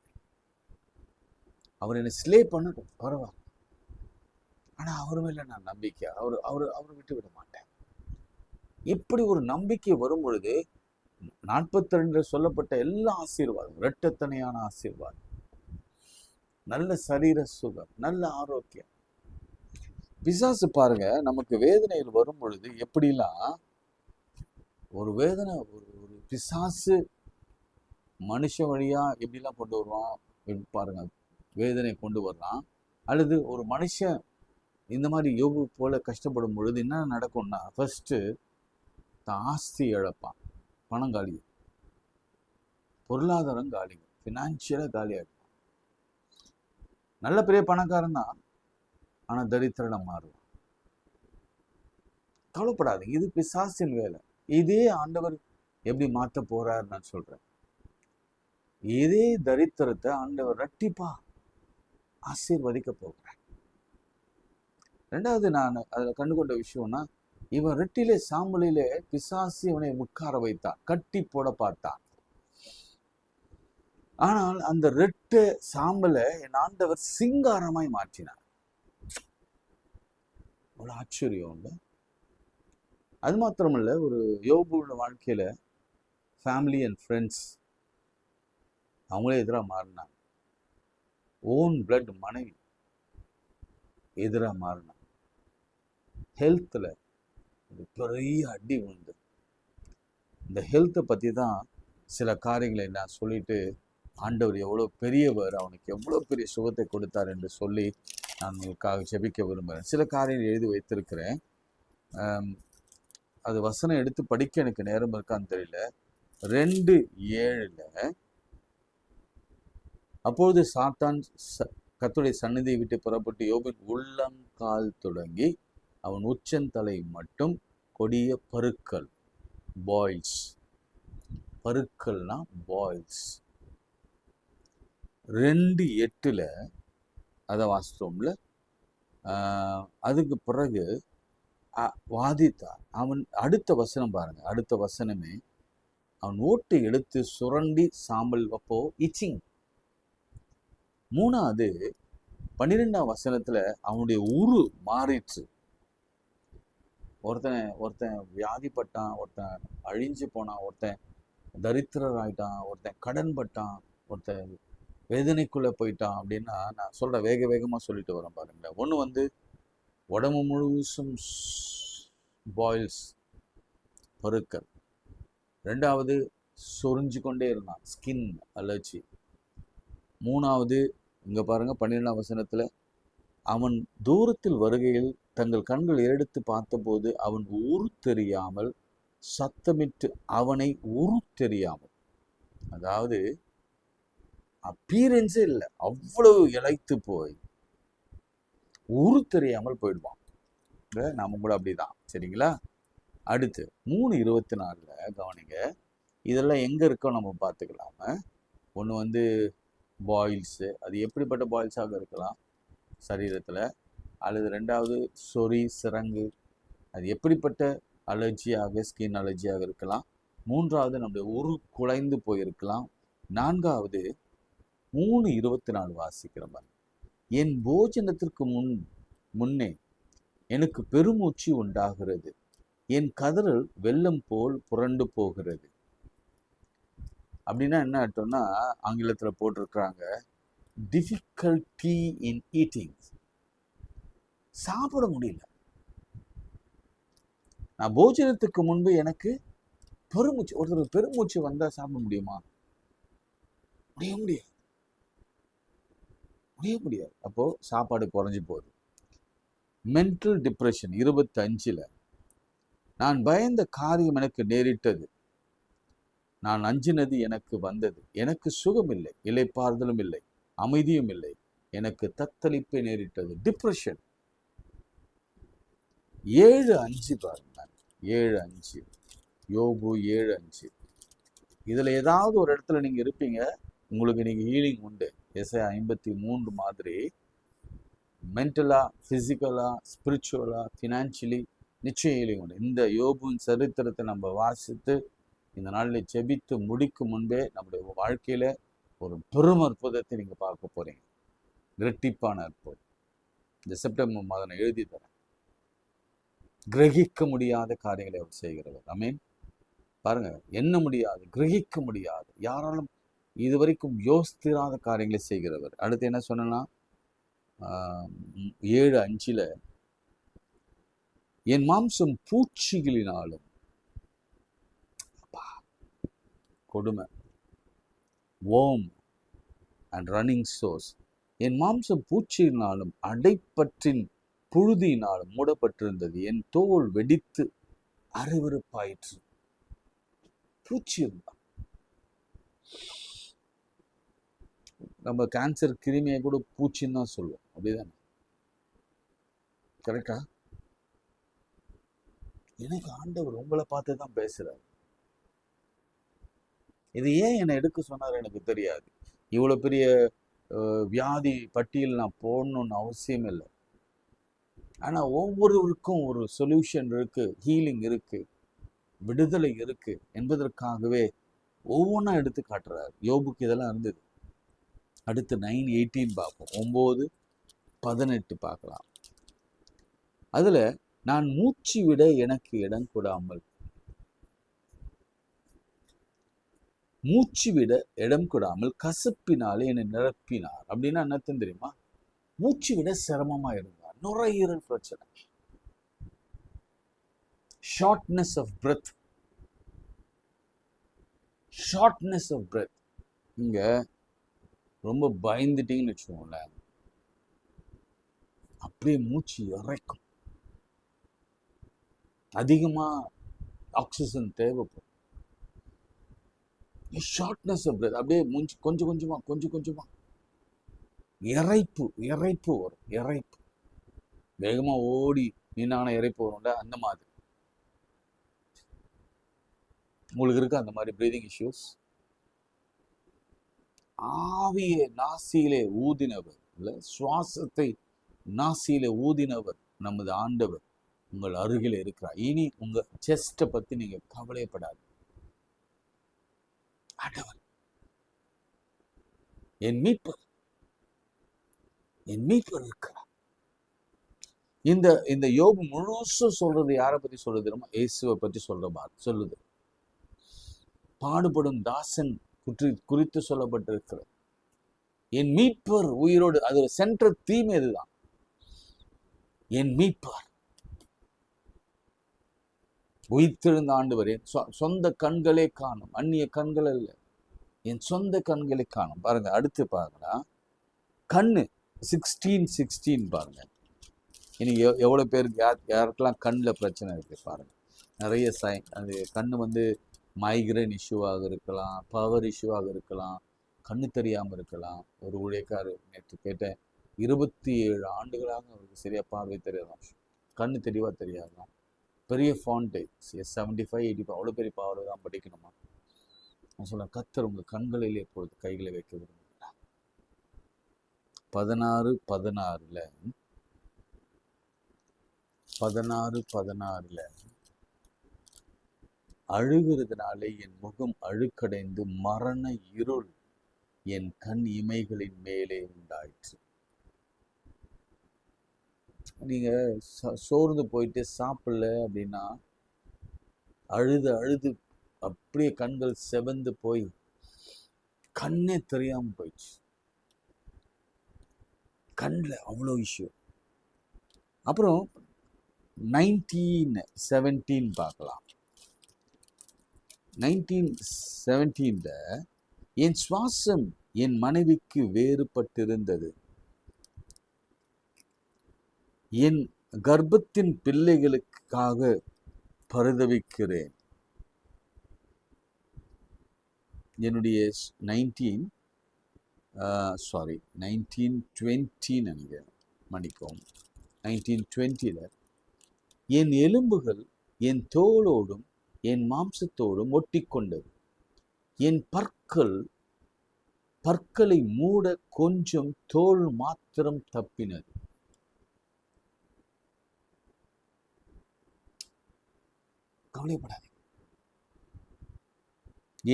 அவர் என்னை ஸ்லே பண்ணட்டும், பரவாயில்ல, ஆனா அவர் மேல நான் நம்பிக்கை, அவரை விட்டு விட மாட்டேன். இப்படி ஒரு நம்பிக்கை வரும் பொழுது 42 சொல்லப்பட்ட எல்லா ஆசீர்வாதம், இரட்டத்தனையான ஆசீர்வாதம், நல்ல சரீர சுகம், நல்ல ஆரோக்கியம். பிசாசு பாருங்க, நமக்கு வேதனையில் வரும் பொழுது எப்படிலாம் ஒரு வேதனை, ஒரு பிசாசு மனுஷ வழியா எப்படிலாம் கொண்டு வருவான் பாருங்க, வேதனை கொண்டு வரலாம். அல்லது ஒரு மனுஷன் இந்த மாதிரி யோபு போல கஷ்டப்படும் பொழுது என்ன நடக்கும்னா, ஃபர்ஸ்ட் ஆஸ்தி இழப்பான், பணம் காலி, பொருளாதாரம் காலி, ஃபினான்ஷியலா காலியாகும். நல்ல பெரிய பணக்காரன் தான், ஆனா தரித்திரனா மாறுவான். கவலைப்படாதீங்க, இது பிசாசின் வேலை. இதே ஆண்டவர் எப்படி மாற்ற போறார் நான் சொல்றேன். இதே தரித்திரத்தை ஆண்டவர் இரட்டிப்பா ஆசீர்வதிக்க போகிறார். ரெண்டாவது நான் அதுல கண்டுகொண்ட விஷயம்னா, இவன் ரெட்டிலே சாம்பலிலே பிசாசு இவனை உட்கார வைத்தான், கட்டி போட பார்த்தான். ஆனால் அந்த ரெட்டு சாம்பலை என் ஆண்டவர் சிங்காரமாய் மாற்றினார். ஒரு ஆச்சரியம் உண்டு. அது மாத்திரமல்ல, ஒரு யோபுவோட வாழ்க்கையில ஃபேமிலி அண்ட் ஃப்ரெண்ட்ஸ் அவங்களே எதிராக மாறினாங்க. ஓன் பிளட் மனைவி எதிராக மாறினாங்க. ஹெல்த்தில் பெரிய அடி உண்டு. இந்த ஹெல்த்தை பற்றி தான் சில காரியங்களை நான் சொல்லிட்டு, ஆண்டவர் எவ்வளோ பெரியவர், அவனுக்கு எவ்வளோ பெரிய சுகத்தை கொடுத்தார் என்று சொல்லி நான் உங்களுக்காக ஜெபிக்க விரும்புகிறேன். சில காரியங்கள் எழுதி வைத்திருக்கிறேன். அது வசனம் எடுத்து படிக்க எனக்கு நேரம் இருக்கான்னு தெரியல. 2:7 அப்பொழுது சாத்தான் கர்த்தருடைய சந்நிதியை விட்டு புறப்பட்டு யோபின் உள்ளங்கால் தொடங்கி அவன் உச்சந்தலை மட்டும் கொடிய பருக்கள், பாய்ல்ஸ், பருக்கள்னா பாய்ல்ஸ். 2:8 அதை வாசித்தோம்ல. அதுக்கு பிறகு வாதித்தார். அவன் அடுத்த வசனம் பாருங்க, அடுத்த வசனமே அவன் ஓட்டை எடுத்து சுரண்டி சாம்பல் வப்போ இச்சிங். 3வது 12ஆம் வசனத்துல அவனுடைய உரு மாறிற்று. ஒருத்தன் வியாதிப்பட்டான், ஒருத்தன் அழிஞ்சு போனான், ஒருத்தன் தரித்திரர் ஆயிட்டான், ஒருத்தன் கடன் பட்டான், ஒருத்தன் வேதனைக்குள்ள போயிட்டான். அப்படின்னா நான் சொல்ற வேகமா சொல்லிட்டு வரேன் பாருங்க. ஒண்ணு உடம்பு முழுசும் பாயில்ஸ், பருக்கள். 2வது சொரிஞ்சு கொண்டே இருந்தான், ஸ்கின் அலர்ஜி. 3வது இங்க பாருங்க 12ஆம் வசனத்துல அவன் தூரத்தில் வருகையில் தங்கள் கண்கள் எடுத்து பார்த்தபோது அவன் உரு தெரியாமல் சத்தமிட்டு அவனை உரு தெரியாமல், அதாவது அப்பீரன்ஸே இல்லை, அவ்வளவு இழைத்து போய் உரு தெரியாமல் போயிடுவான். நாம கூட அப்படிதான், சரிங்களா? அடுத்து 3:24 கவனிங்க. இதெல்லாம் எங்க இருக்கோ நம்ம பார்த்துக்கலாம. ஒன்று பாயில்ஸு, அது எப்படிப்பட்ட பாயில்ஸாக இருக்கலாம் சரீரத்தில், அல்லது 2வது சொறி சிரங்கு, அது எப்படிப்பட்ட அலர்ஜியாக, ஸ்கின் அலர்ஜியாக இருக்கலாம். 3வது நம்முடைய உரு குலைந்து போயிருக்கலாம். 4வது 3:24 வாசிக்கிறோம். என் போஜனத்திற்கு முன்னே எனக்கு பெருமூச்சு உண்டாகிறது, என் கதறல் வெள்ளம் போல் புரண்டு போகிறது. அப்படின்னா என்ன அர்த்தம்னா, ஆங்கிலத்தில் போட்டிருக்கிறாங்க டிஃபிகல்டி இன் ஈட்டிங். சாப்பிட முடியல. நான் போஜனத்துக்கு முன்பு எனக்கு பெருமூச்சு. ஒருத்தருக்கு பெருமூச்சு வந்தா சாப்பிட முடியுமா? முடியாது. அப்போ சாப்பாடு குறைஞ்சி போகுது. மென்டல் டிப்ரெஷன் 25 நான் பயந்த காரியம் எனக்கு நேரிட்டது, நான் அஞ்சினது எனக்கு வந்தது, எனக்கு சுகம் இல்லை, இளைப்பாறுதலும் இல்லை, அமைதியும் இல்லை, எனக்கு தத்தளிப்பே நேரிட்டது. டிப்ரெஷன். 7:5 பாருங்க. 7:5 யோபு 7:5. இதுல ஏதாவது ஒரு இடத்துல நீங்க இருப்பீங்க, உங்களுக்கு நீங்க ஹீலிங் உண்டு. எஸ்ஐயா 53 மாதிரி மென்டலா, பிசிக்கலா, ஸ்பிரிச்சுவலா, ஃபினான்ஷியலி நிச்சயம் ஹீலிங் உண்டு. இந்த யோபுவின் சரித்திரத்தை நம்ம வாசித்து இந்த நாளில் செபித்து முடிக்கும் முன்பே நம்முடைய வாழ்க்கையில ஒரு பெரும் அற்புதத்தை நீங்க பார்க்க போறீங்க. இரட்டிப்பான அற்புதம். இந்த செப்டம்பர் மாதம் நான் எழுதி தரேன். கிரகிக்க முடியாத காரியங்களை அவர் செய்கிறவர். ஆமென். பாருங்க, எண்ண முடியாது, கிரகிக்க முடியாது, யாராலும் இதுவரைக்கும் யோசித்திராத காரியங்களை செய்கிறவர். அடுத்து என்ன சொன்னா, 7:5 என் மாம்சம் பூச்சிகளினாலும், கொடுமை, worm and running source, என் மாம்சம் பூச்சியினாலும் அடைப்பற்றின் புழுதியினாலும் மூடப்பட்டிருந்தது, என் தோல் வெடித்து அருவருப்பாயிற்று. பூச்சி இருந்தா நம்ம கேன்சர் கிருமியை கூட பூச்சின்னு தான் சொல்லுவோம், அப்படிதானே? கரெக்டா? எனக்கு ஆண்டவர் உங்களை பார்த்து தான் பேசுறாரு. இது ஏன் என்னை எடுக்க சொன்னார் எனக்கு தெரியாது. இவ்வளோ பெரிய வியாதி பட்டியல் நான் போடணும்னு அவசியம் இல்லை. ஆனால் ஒவ்வொருவருக்கும் ஒரு சொல்யூஷன் இருக்கு, ஹீலிங் இருக்கு, விடுதலை இருக்கு என்பதற்காகவே ஒவ்வொன்றா எடுத்து காட்டுறாரு. யோபுக்கு இதெல்லாம் இருந்தது. அடுத்து 9:18 பார்ப்போம். 9:18 பார்க்கலாம். அதுல நான் மூச்சு விட எனக்கு இடம் கொடாமல், மூச்சு விட இடம் கொடாமல் கசப்பினாலே என்னை நிரப்பினார். அப்படின்னா என்னன்னு தெரியுமா? மூச்சு விட சிரமமா இருந்தார். நுரையீரல் பிரச்சனை, shortness of breath, shortness of breath. இங்க ரொம்ப பயந்துட்டீங்கன்னு வச்சுக்கோங்களேன், அப்படியே மூச்சு இறைக்கும், அதிகமா ஆக்சிஜன் தேவைப்படும். ஷார்ட்னஸ் ஆஃப் பிரெத், அப்படியே மூச்சு கொஞ்சம் கொஞ்சமா இறைப்பு வரும். இறைப்பு வேகமா ஓடி நீனான இறைப்பு வரும்ல, அந்த மாதிரி உங்களுக்கு இருக்கு அந்த மாதிரி பிரீதிங் இஷ்யூஸ். ஆவியை நாசியிலே ஊதினவர், இல்ல சுவாசத்தை நாசியிலே ஊதினவர் நமது ஆண்டவர் உங்கள் அருகில் இருக்கிறார். இனி உங்க செஸ்ட பத்தி நீங்க கவலைப்படாது. ஆண்டவர் என் மீட்பர் இருக்கிறார். இந்த யோபு முழுசும் சொல்றது யாரை பத்தி சொல்றது தெரியுமா? இயேசுவை பத்தி சொல்லுது. பாடுபடும் தாசன் குறித்து சொல்லப்பட்டிருக்கிறது. என் மீட்பர் உயிரோடு, அது ஒரு சென்ட்ரல் தீம். இதுதான் என் மீட்பர் உயிர்த்தெழுந்த ஆண்டவர் என் சொந்த கண்களே காணும், அந்நிய கண்கள் அல்ல, என் சொந்த கண்களை காணும். பாருங்க, அடுத்து பாருங்க, கண்ணு 16:16 பாருங்க. இனி எவ்வளவு பேருக்கு யாருக்கெல்லாம் கண்ணில் பிரச்சனை இருக்கு பாருங்க. நிறைய அது கண்ணு மைக்ரைன் இஷ்யூவாக இருக்கலாம், பவர் இஷ்யூவாக இருக்கலாம், கண்ணு தெரியாமல் இருக்கலாம். ஒரு ஊழியக்காரர் நேற்று கேட்டேன், 27 ஆண்டுகளாக அவருக்கு சரியா பார்வை தெரியாதான், கண்ணு தெளிவா தெரியாதான், பெரிய ஃபாண்ட்டு 75, 85 அவ்வளோ பெரிய பார்வை தான் படிக்கணுமா. நான் சொல்ல, கர்த்தர் உங்கள் கண்களிலே இப்பொழுது கைகளை வைக்க விரும்புகிறார். 16:16 அழுகிறதுனாலே என் முகம் அழுக்கடைந்து மரண இருள் என் கண் இமைகளின் மேலே உண்டாயிற்று. நீங்க சோர்ந்து போயிட்டு சாப்பிடல அப்படின்னா, அழுது அப்படியே கண்கள் செவந்து போய் கண்ணே தெரியாம போயிடுச்சு. கண்ணில் அவ்வளோ இஷ்யூ. அப்புறம் 19:17 பார்க்கலாம். 19:17 என் சுவாசம் என் மனைவிக்கு வேறுபட்டிருந்தது, என் கர்ப்பத்தின் பிள்ளைகளுக்காக பரிதவிக்கிறேன். என்னுடைய 1920 நினைக்கிறேன், மன்னிக்கவும், 1920 என் எலும்புகள் என் தோலோடும் என் மாம்சத்தோடும் ஒட்டிக்கொண்டது, என் பற்களை மூட கொஞ்சம் தோல் மாத்திரம் தப்பினது. கவலைப்படாதீங்க.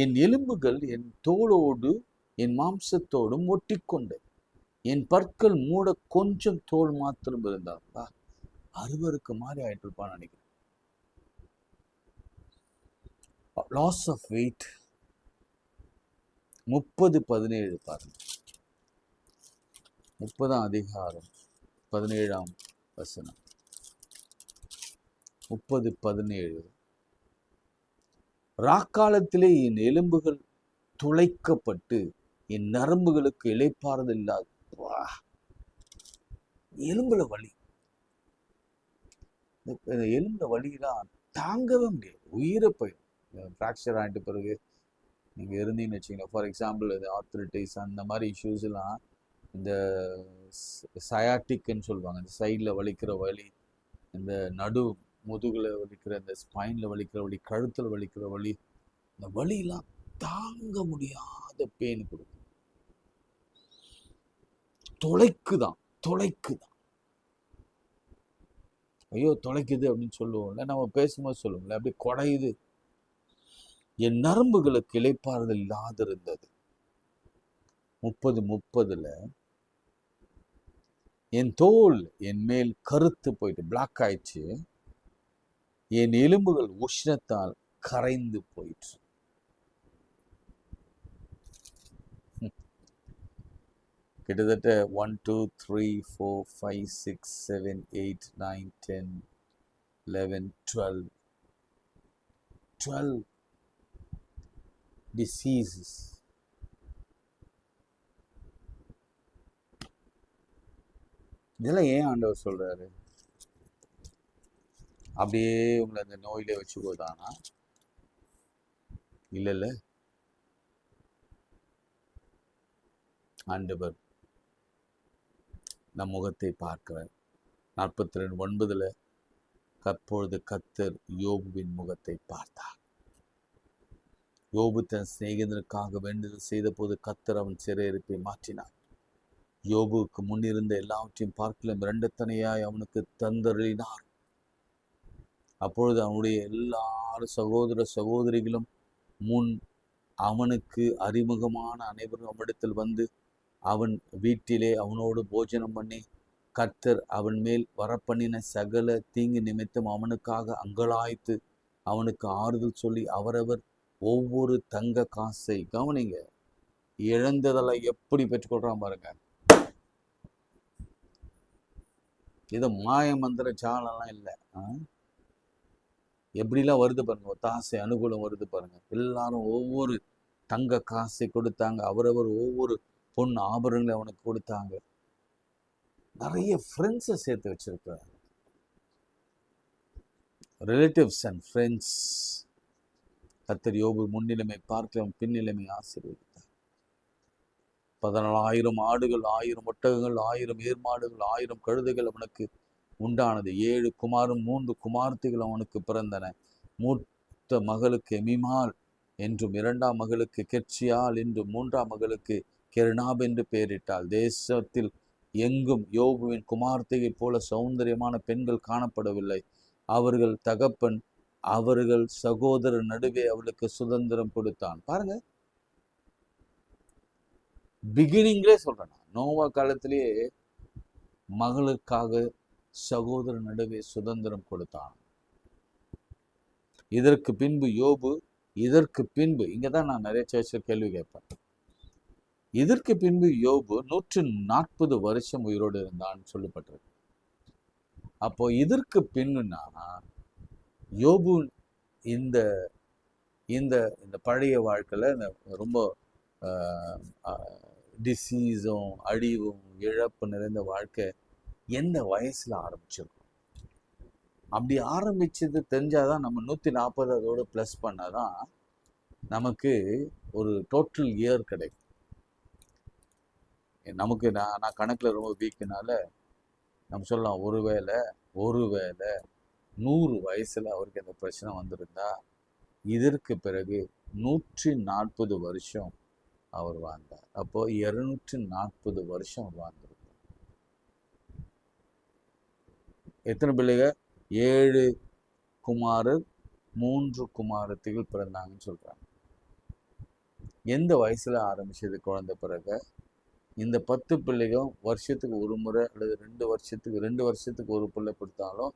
என் எலும்புகள் என் தோலோடு என் மாம்சத்தோடும் ஒட்டிக்கொண்டது, என் பற்கள் மூட கொஞ்சம் தோல் மாத்திரம் இருந்தா. அறுவருக்கு மாதிரி ஆயிட்டு இருப்பான்னு நினைக்கிறேன். லாஸ் ஆஃப் வெயிட் 30:17 பாருங்க. 30ஆம் அதிகாரம் 17ஆம் வசனம். 30:17 ராக்காலத்திலே என் எலும்புகள் துளைக்கப்பட்டு என் நரம்புகளுக்கு இளைப்பாறுதல் இல்லாது. எலும்புல வலி, எலும்புல வலியெல்லாம் தாங்கவே முடியாது, உயிரை போயிடும். ஃப்ராக்சர் ஆகிட்ட பிறகு நீங்கள் இருந்தீங்கன்னு வச்சிங்கன்னா, ஃபார் எக்ஸாம்பிள் இந்த ஆர்த்ரைட்டிஸ் அந்த மாதிரி இஷ்யூஸ் எல்லாம், இந்த சயாட்டிக்ன்னு சொல்லுவாங்க, இந்த சைடில் வலிக்கிற வலி, இந்த நடு முதுகில் வலிக்கிற, இந்த ஸ்பைனில் வலிக்கிற வலி, கழுத்தில் வலிக்கிற வலி, இந்த வலியெல்லாம் தாங்க முடியாத பெயின் கொடுக்கும். தொலைக்குதான். ஐயோ தொலைக்குது அப்படின்னு சொல்லுவோம்ல, நம்ம பேசும்போது சொல்லுவோம்ல, அப்படி குடையுது. என் நரம்புகளுக்கு இளைப்பாறுதல் இல்லாது இருந்தது. 30 என் தோல் என் மேல் கருத்து போயிட்டு பிளாக் ஆயிடுச்சு. என் எலும்புகள் உஷ்ணத்தால் கரைந்து போயிற்று. கிட்டத்தட்ட 1 2 3 4 5 6 7 8 9 10 11 12 diseases. இதெல்லாம் ஏன் ஆண்டவர் சொல்றாரு? அப்படியே உங்களை அந்த நோயிலே வச்சுக்கோதானா? இல்ல, ஆண்டவர் நம் முகத்தை பார்க்கிறார். 42:9 அப்பொழுது கர்த்தர் யோபுவின் முகத்தை பார்த்தார். யோபு தன் சிநேகிதனுக்காக வேண்டுதல் செய்த போது கர்த்தர் அவன் சிறையிருப்பை மாற்றினார். யோபுவுக்கு முன்னிருந்த எல்லாவற்றையும் பார்க்கலாம் 2 தனையாய் அவனுக்கு தந்தருளினார். அப்பொழுது அவனுடைய எல்லாரும் சகோதர சகோதரிகளும் முன் அவனுக்கு அறிமுகமான அனைவரும் அவனிடத்தில் வந்து அவன் வீட்டிலே அவனோடு போஜனம் பண்ணி கர்த்தர் அவன் மேல் வரப்பண்ணின சகல தீங்கு நிமித்தம் அவனுக்காக அங்கலாய்த்து அவனுக்கு ஆறுதல் சொல்லி அவரவர் ஒவ்வொரு தங்க காசை கவனிங்க, இழந்ததெல்லாம் எப்படி பெற்றுக்கொள்றான் பாருங்க. இது மாய மந்திர ஜாலெல்லாம் இல்லை. எப்படிலாம் வருது பாருங்க, ஒத்தாசை அனுகூலம் வருது பாருங்க. எல்லாரும் ஒவ்வொரு தங்க காசை கொடுத்தாங்க, அவரவர் ஒவ்வொரு பொன் ஆபரணங்களை அவனுக்கு கொடுத்தாங்க. நிறைய ஃப்ரெண்ட்ஸை சேர்த்து வச்சிருக்கிறார். Relatives and friends. கர்த்தர் யோபு முன்னிலைமை பார்க்கலாம் பின்னிலைமை ஆசீர்வதித்தார். 14,000 ஆடுகள், 1000 ஒட்டகங்கள், 1000 ஏர்மாடுகள், 1000 கழுதைகள் அவனுக்கு உண்டானது. 7 குமாரும் 3 குமார்த்திகள் அவனுக்கு பிறந்தன. மூத்த மகளுக்கு எமிமால் என்றும் 2ஆம் மகளுக்கு கெர்ச்சியால் என்றும் 3ஆம் மகளுக்கு கெர்னாப் என்று பெயரிட்டாள். தேசத்தில் எங்கும் யோபுவின் குமார்த்தியை போல சௌந்தரியமான பெண்கள் காணப்படவில்லை. அவர்கள் தகப்பன் அவர்கள் சகோதரர் நடுவே அவளுக்கு சுதந்திரம் கொடுத்தான். பாருங்க, பிகினிங்லே சொல்றேன், நோவா காலத்திலேயே மகளுக்காக சகோதர நடுவே சுதந்திரம் கொடுத்தான். இதற்கு பின்பு யோபு, இதற்கு பின்பு இங்கதான் நான் நிறைய சர்ச்சில் கேள்வி கேட்பேன். இதற்கு பின்பு யோபு 140 வருஷம் உயிரோடு இருந்தான்னு சொல்லப்பட்டிருக்கு. அப்போ இதற்கு பின்னுனா யோபு இந்த இந்த இந்த பழைய வாழ்க்கையில ரொம்ப டிசீஸும் அழிவும் இழப்பு நிறைந்த வாழ்க்கை எந்த வயசுல ஆரம்பிச்சிருக்கும்? அப்படி ஆரம்பிச்சது தெரிஞ்சாதான் நம்ம 140 அதோட ப்ளஸ் பண்ணாதான் நமக்கு ஒரு டோட்டல் இயர் கிடைக்கும். நமக்கு நான் கணக்கில் ரொம்ப வீக்குனால நம்ம சொல்லலாம், ஒருவேளை 100 வயசுல அவருக்கு அந்த பிரச்சனை வந்திருந்தா இதற்கு பிறகு 140 வருஷம் அவர் வாழ்ந்தார். அப்போ 240 வருஷம் வாழ்ந்திருக்கும். எத்தனை பிள்ளைகள்? 7 குமாரர் 3 குமாரத்திகள் பிறந்தாங்கன்னு சொல்றாங்க. எந்த வயசுல ஆரம்பிச்சது குழந்தை பிறகு? இந்த 10 பிள்ளைகள் வருஷத்துக்கு ஒரு முறை அல்லது 2 வருஷத்துக்கு ஒரு பிள்ளை கொடுத்தாலும்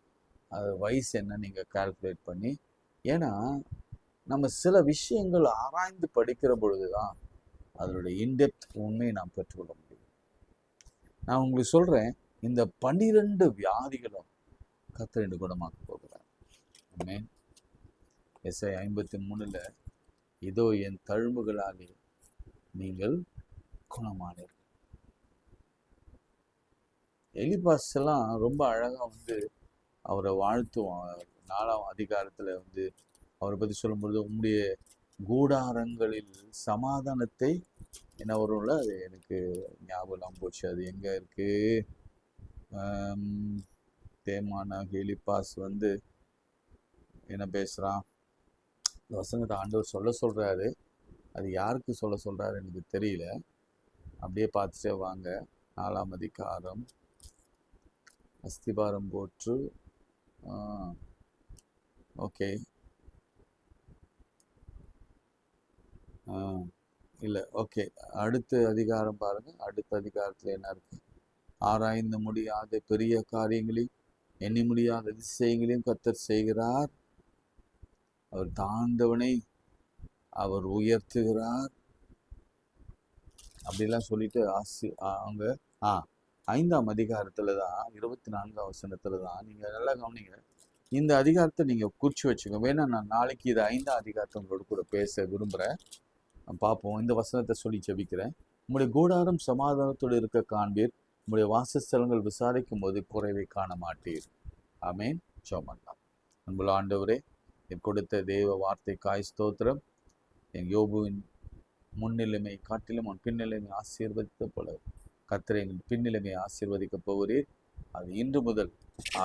அது வயசு என்ன நீங்க கால்குலேட் பண்ணி, ஏன்னா நம்ம சில விஷயங்கள் ஆராய்ந்து படிக்கிற பொழுதுதான் அதனுடைய இன்டெப்த் உண்மையை நாம் பெற்றுக்கொள்ள முடியும். நான் உங்களுக்கு சொல்றேன், இந்த 12 வியாதிகளும் கர்த்தர் குணமாக்க போகிறார். ஆமென். எஸ்ஐயா 53 இதோ என் தழும்புகளாலே நீங்கள் குணமானீர்கள். எலிபாஸ் எல்லாம் ரொம்ப அழகா அவரை வாழ்த்துவான். 4ஆம் அதிகாரத்துல அவரை பத்தி சொல்லும்பொழுது, உங்களுடைய கூடாரங்களில் சமாதானத்தை என்ன வரும்ல, அது எனக்கு ஞாபகம் போச்சு. அது எங்க இருக்கு? தேமான எலிபாஸ் என்ன பேசுறான்? வசனத்தை ஆண்டவர் சொல்றாரு. அது யாருக்கு சொல்றாரு எனக்கு தெரியல. அப்படியே பார்த்துட்டே வாங்க. 4ஆம் அதிகாரம், அஸ்திபாரம் போற்று. ஓகே, இல்லை, ஓகே. அடுத்த அதிகாரம் பாருங்க. அடுத்த அதிகாரத்தில் என்ன இருக்கு? ஆராய்ந்து முடியாத பெரிய காரியங்களையும் எண்ணி முடியாத அதிசயங்களையும் கர்த்தர் செய்கிறார். அவர் தாழ்ந்தவனை அவர் உயர்த்துகிறார். அப்படிலாம் சொல்லிட்டு அவங்க 5ஆம் அதிகாரத்துல தான் 24ஆம் வசனத்துல தான், நீங்க நல்லா கவனிங்க. இந்த அதிகாரத்தை நீங்க குறிச்சு வச்சுக்கோங்க. வேணா நான் நாளைக்கு இது 5ஆம் அதிகாரத்தை உங்களோட கூட பேச விரும்புகிறேன். பார்ப்போம். இந்த வசனத்தை சொல்லி ஜெபிக்கிறேன். உங்களுடைய கூடாரம் சமாதானத்தோடு இருக்க காண்பீர், உங்களுடைய வாசஸ்தலங்கள் விசாரிக்கும் போது குறைவை காண மாட்டீர். ஆமேன். ஜெபம். அன்புள்ள ஆண்டவரே, என் கொடுத்த தேவ வார்த்தைக்காய் ஸ்தோத்திரம். என் யோபுவின் முன்னிலைமை காட்டிலும் உன் பின்னிலைமை ஆசீர்வதித்த போல கர்த்தரை எங்கள் பின்னிலைமை ஆசீர்வதிக்க போகிறீர். அது இன்று முதல்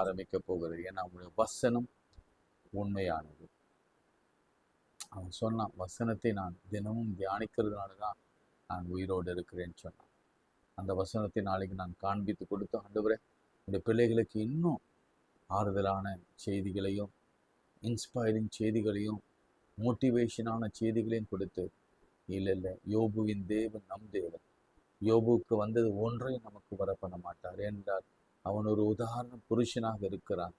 ஆரம்பிக்க போகிறது. ஏன்னா அவங்களுடைய வசனம் உண்மையானது. அவன் சொன்னான், வசனத்தை நான் தினமும் தியானிக்கிறதுனால தான் நான் உயிரோடு இருக்கிறேன்னு சொன்னான். அந்த வசனத்தை நாளைக்கு நான் காண்பித்து கொடுத்து, ஆண்டவரே, இந்த பிள்ளைகளுக்கு இன்னும் ஆறுதலான செய்திகளையும் இன்ஸ்பைரிங் செய்திகளையும் மோட்டிவேஷனான செய்திகளையும் கொடுத்து, இல்லை யோபுவின் தேவன் நம் தேவன். யோபுவுக்கு வந்தது ஒன்றையும் நமக்கு வர பண்ண மாட்டார் என்றால் அவன் ஒரு உதாரண புருஷனாக இருக்கிறான்.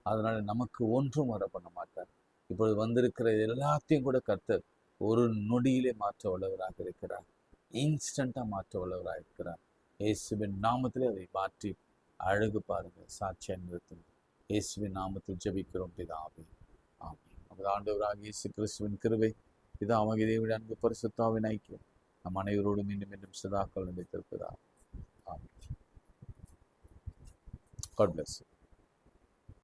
அதனால நமக்கு ஒன்றும் வர பண்ண மாட்டார். இப்பொழுது வந்திருக்கிற எல்லாத்தையும் கூட கர்த்தர் ஒரு நொடியிலே மாற்ற உள்ளவராக இருக்கிறார். இன்ஸ்டண்டா மாற்ற உள்ளவராக இருக்கிறார். இயேசுவின் நாமத்திலே அதை மாற்றி அழகு பாருங்க, சாட்சியம் நிறுத்துங்க. இயேசுவின் நாமத்தில் ஜெபிக்கிறோம் பிதாவே, ஆமென். நமது ஆண்டவராக இயேசு கிறிஸ்துவின் கிருபை, பிதாவாகிய தேவனுடைய அன்பு, பரிசுத்தாவின் ஐக்கியம் நம் அனைவரோடும் மீண்டும் சதாக்கள் நிலைத்திருப்பதாக. ஆமென். God bless you.